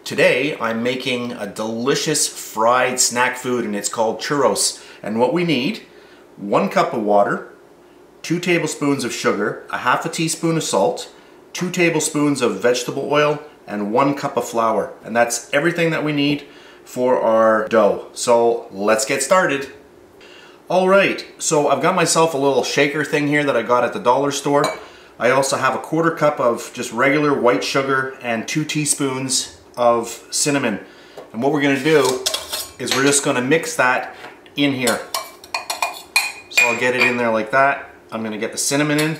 Today I'm making a delicious fried snack food and it's called churros. And what we need, 1 cup of water, 2 tablespoons of sugar, a half a teaspoon of salt, 2 tablespoons of vegetable oil, and 1 cup of flour. And that's everything that we need for our dough. So let's get started. Alright, so I've got myself a little shaker thing here that I got at the dollar store. I also have a 1/4 cup of just regular white sugar and 2 teaspoons of cinnamon. And what we're going to do is we're just going to mix that in here. So I'll get it in there like that. I'm going to get the cinnamon in.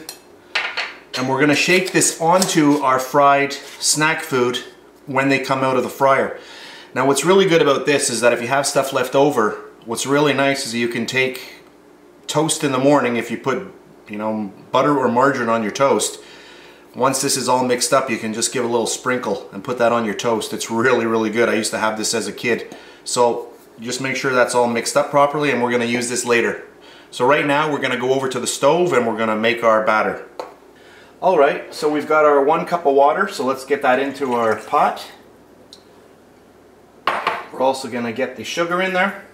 And we're going to shake this onto our fried snack food when they come out of the fryer. Now what's really good about this is that if you have stuff left over, what's really nice is you can take toast in the morning. If you put, butter or margarine on your toast, once this is all mixed up, you can just give a little sprinkle and put that on your toast. It's really, really good. I used to have this as a kid. So just make sure that's all mixed up properly, and we're going to use this later. So right now we're going to go over to the stove and we're going to make our batter. Alright, so we've got our 1 cup of water, so let's get that into our pot. We're also going to get the sugar in there,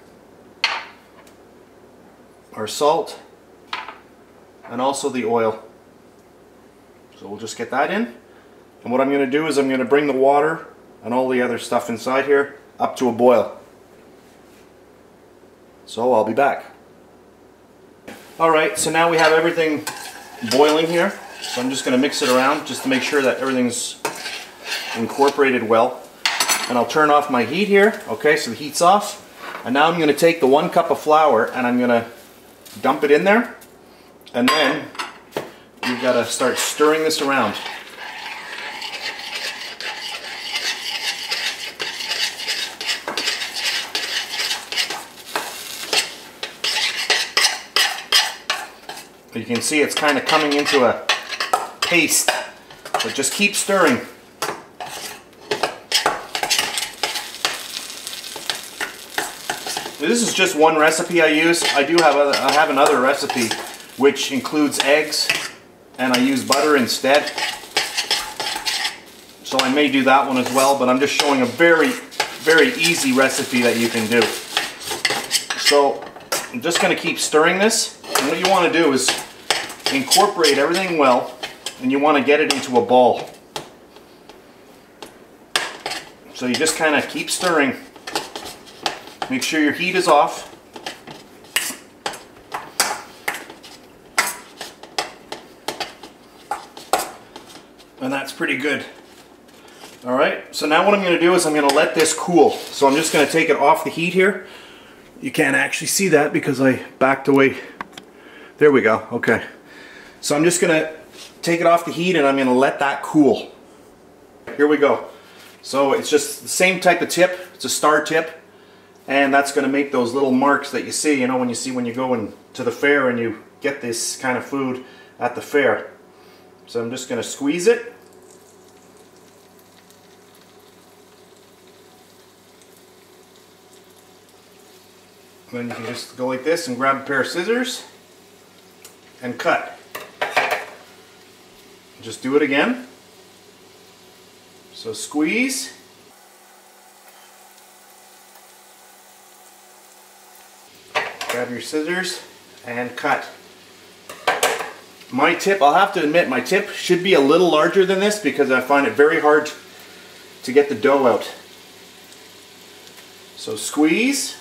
our salt, and also the oil. So we'll just get that in. And what I'm going to do is I'm going to bring the water and all the other stuff inside here up to a boil. So I'll be back. Alright, so now we have everything boiling here. So I'm just going to mix it around just to make sure that everything's incorporated well. And I'll turn off my heat here. Okay, so the heat's off. And now I'm going to take the 1 cup of flour and I'm going to dump it in there. And then you've got to start stirring this around. You can see it's kind of coming into a paste, but just keep stirring. This is just one recipe I use. I have another recipe which includes eggs, and I use butter instead. So I may do that one as well, but I'm just showing a very, very easy recipe that you can do. So I'm just going to keep stirring this, and what you want to do is incorporate everything well, and you want to get it into a ball. So you just kind of keep stirring. Make sure your heat is off. And that's pretty good. Alright, so now what I'm going to do is I'm going to let this cool. So I'm just going to take it off the heat here. You can't actually see that because I backed away. There we go, okay. So I'm just going to take it off the heat and I'm going to let that cool. Here we go. So it's just the same type of tip. It's a star tip. And that's going to make those little marks that you see, when you go to the fair and you get this kind of food at the fair. So I'm just going to squeeze it. Then you can just go like this and grab a pair of scissors and cut. Just do it again. So squeeze. Grab your scissors and cut. My tip, I'll have to admit, my tip should be a little larger than this because I find it very hard to get the dough out. So squeeze.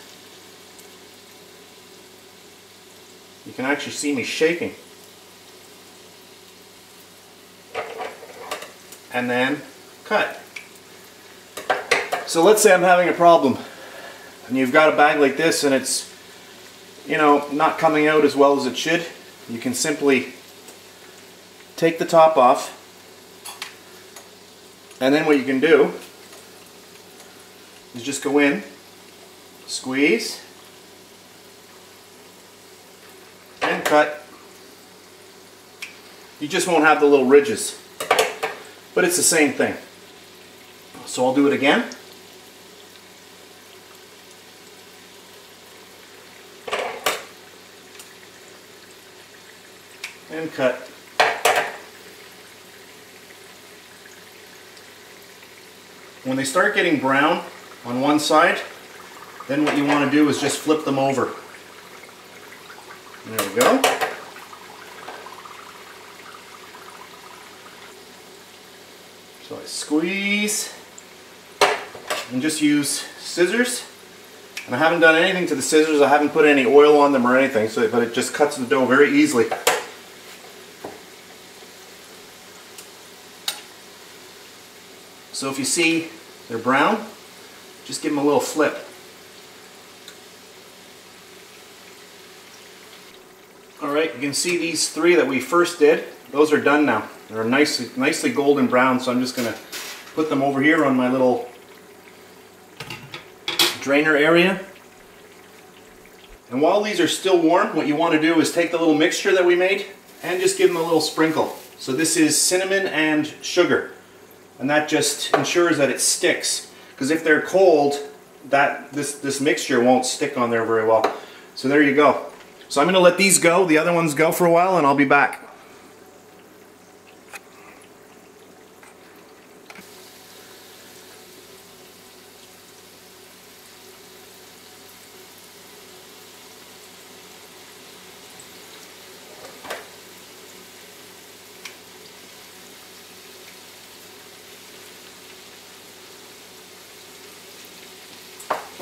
You can actually see me shaking. And then cut. So let's say I'm having a problem and you've got a bag like this and it's, not coming out as well as it should. You can simply take the top off, and then what you can do is just go in, squeeze, and cut. You just won't have the little ridges, but it's the same thing. So I'll do it again. And cut. When they start getting brown on one side, then what you want to do is just flip them over. There we go. So I squeeze and just use scissors. And I haven't done anything to the scissors. I haven't put any oil on them or anything, but it just cuts the dough very easily. So if you see they're brown, just give them a little flip. Alright, you can see these three that we first did. Those are done now. They're nicely golden brown, so I'm just going to put them over here on my little drainer area. And while these are still warm, what you want to do is take the little mixture that we made and just give them a little sprinkle. So this is cinnamon and sugar, and that just ensures that it sticks, because if they're cold, this mixture won't stick on there very well. So there you go. So I'm going to let these go, the other ones go for a while, and I'll be back.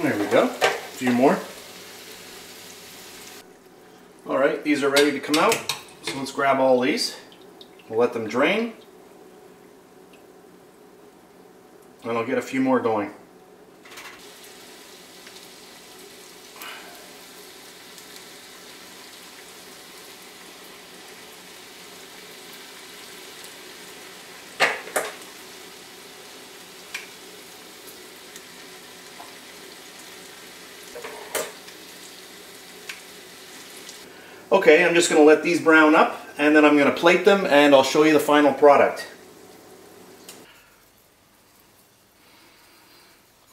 There we go. A few more. Alright, these are ready to come out. So let's grab all these. We'll let them drain. And I'll get a few more going. Okay, I'm just going to let these brown up, and then I'm going to plate them, and I'll show you the final product.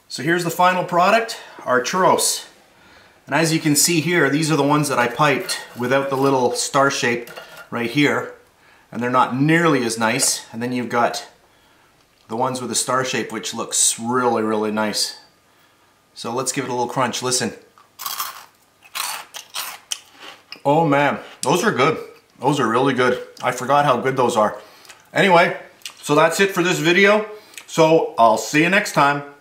So here's the final product, our churros. And as you can see here, these are the ones that I piped without the little star shape right here. And they're not nearly as nice. And then you've got the ones with the star shape, which looks really, really nice. So let's give it a little crunch. Listen. Oh man, those are good. Those are really good. I forgot how good those are. Anyway, so that's it for this video. So I'll see you next time.